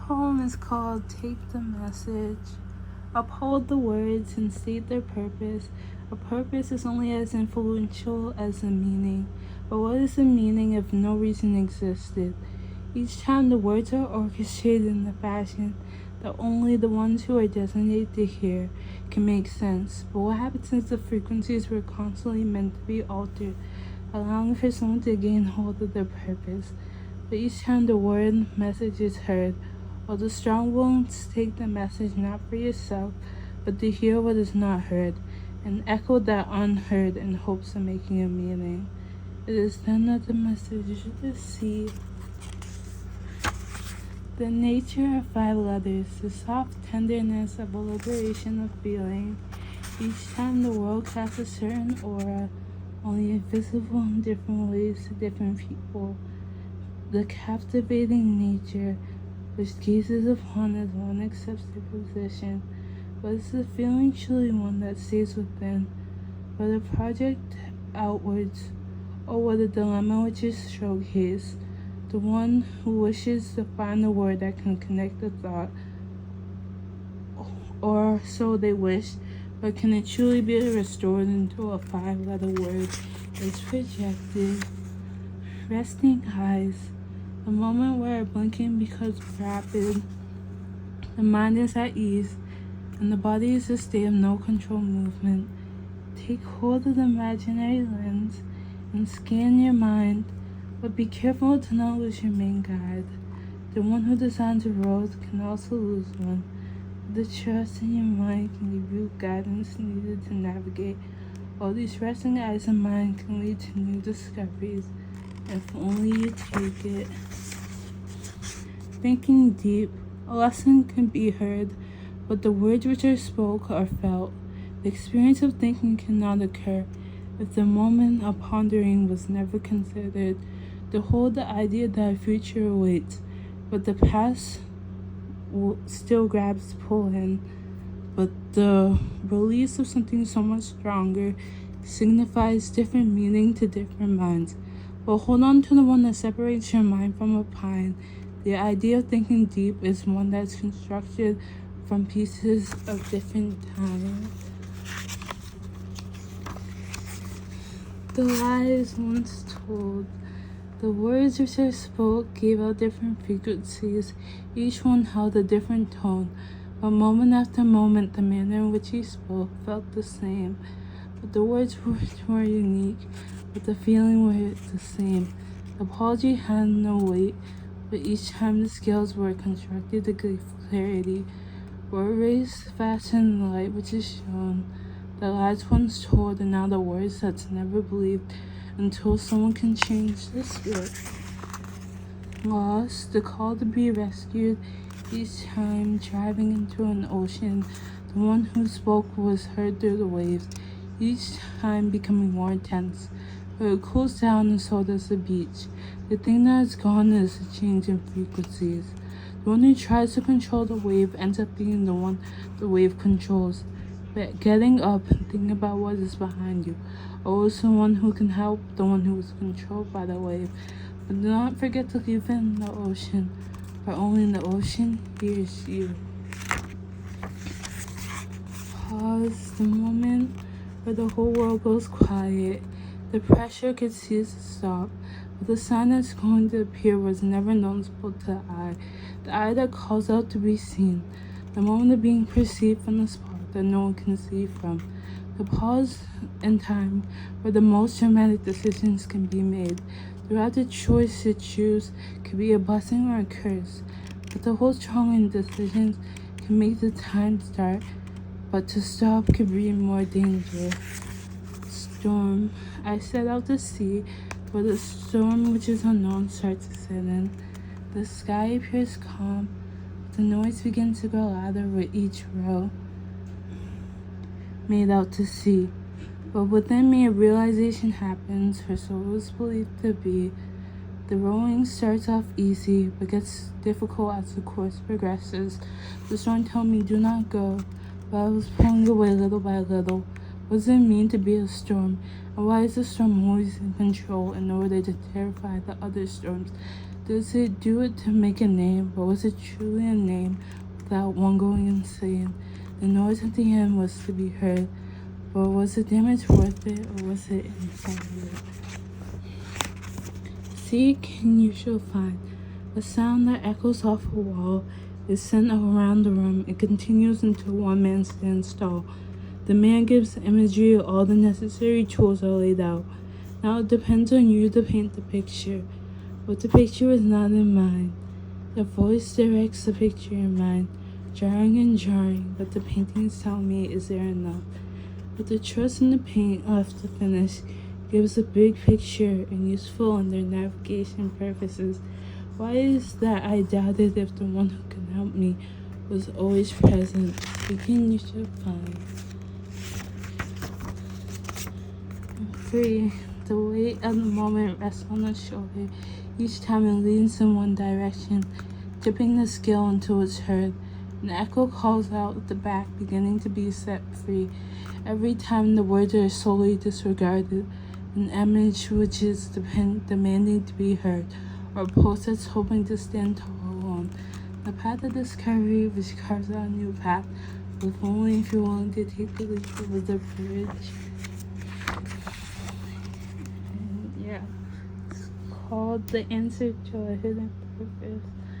poem is called Take the Message. Uphold the words and state their purpose. A purpose is only as influential as the meaning. But what is the meaning if no reason existed? Each time the words are orchestrated in a fashion that only the ones who are designated to hear can make sense. But what happens if the frequencies were constantly meant to be altered, allowing for someone to gain hold of their purpose? But each time the word message is heard, will the strong ones take the message not for yourself, but to hear what is not heard, and echo that unheard in hopes of making a meaning? It is then that the message is see. The nature of 5 letters, the soft tenderness of a liberation of feeling. Each time the world casts a certain aura, only visible in different ways to different people. The captivating nature which gazes upon as one accepts their position, but is the feeling truly one that stays within, but a project outwards, or what a dilemma which is showcased, the one who wishes to find a word that can connect the thought, or so they wish, but can it truly be restored into a 5-letter word is projected. Resting eyes, the moment where blinking becomes rapid, the mind is at ease, and the body is a state of no control movement. Take hold of the imaginary lens and scan your mind, but be careful to not lose your main guide. The one who designs a road can also lose one. The trust in your mind can give you guidance needed to navigate. All these resting eyes and mind can lead to new discoveries, if only you take it. Thinking deep, a lesson can be heard, but the words which are spoke are felt. The experience of thinking cannot occur if the moment of pondering was never considered. To hold the idea that a future awaits, but the past still grabs pull in. But the release of something so much stronger signifies different meaning to different minds. But hold on to the one that separates your mind from a pine. The idea of thinking deep is one that's constructed from pieces of different time. The lies once told. The words which I spoke gave out different frequencies. Each one held a different tone. But moment after moment, the manner in which he spoke felt the same. But the words were unique, but the feeling were the same. The apology had no weight, but each time the scales were constructed to give clarity, were raised faster than the light which is shown. The lies once told are now the words that's never believed until someone can change the script. Lost, the call to be rescued, each time driving into an ocean. The one who spoke was heard through the waves, each time becoming more intense. But it cools down and so does the beach. The thing that is gone is the change in frequencies. The one who tries to control the wave ends up being the one the wave controls. But getting up and thinking about what is behind you, always the one who can help the one who is controlled by the wave. But do not forget to leave it in the ocean, for only in the ocean hears you. Pause, the moment where the whole world goes quiet. The pressure could cease to stop, but the sign that's going to appear was never noticeable to the eye that calls out to be seen. The moment of being perceived from the spark that no one can see from. The pause in time where the most dramatic decisions can be made. Throughout the choice to choose could be a blessing or a curse, but to hold strong in decisions can make the time start, but to stop could bring more danger. Storm. I set out to sea, but the storm which is unknown starts to set in. The sky appears calm, the noise begins to grow louder with each row made out to sea. But within me a realization happens, for so it was believed to be. The rowing starts off easy, but gets difficult as the course progresses. The storm told me, do not go, but I was pulling away little by little. What does it mean to be a storm? And why is the storm always in control in order to terrify the other storms? Does it do it to make a name, but was it truly a name without one going insane? The noise at the end was to be heard, but was the damage worth it, or was it insane? Seek and you shall find. A sound that echoes off a wall is sent around the room. It continues until one man stands tall. The man gives the imagery, all the necessary tools are laid out. Now it depends on you to paint the picture, but the picture is not in mind. The voice directs the picture in mind, jarring and jarring, but the paintings tell me, is there enough? But the trust in the paint left to finish gives a big picture and useful under navigation purposes. Why is that I doubted if the one who can help me was always present? Speaking you should find. 3. The weight of the moment rests on the shoulder. Each time it leans in one direction, dipping the scale until it's heard. An echo calls out at the back, beginning to be set free. Every time the words are solely disregarded, an image which is demanding to be heard, or a pulse that's hoping to stand tall alone. The path of discovery which carves out a new path, if only if you're willing to take the leap over the bridge. And yeah, it's called The Answer to a Hidden Purpose.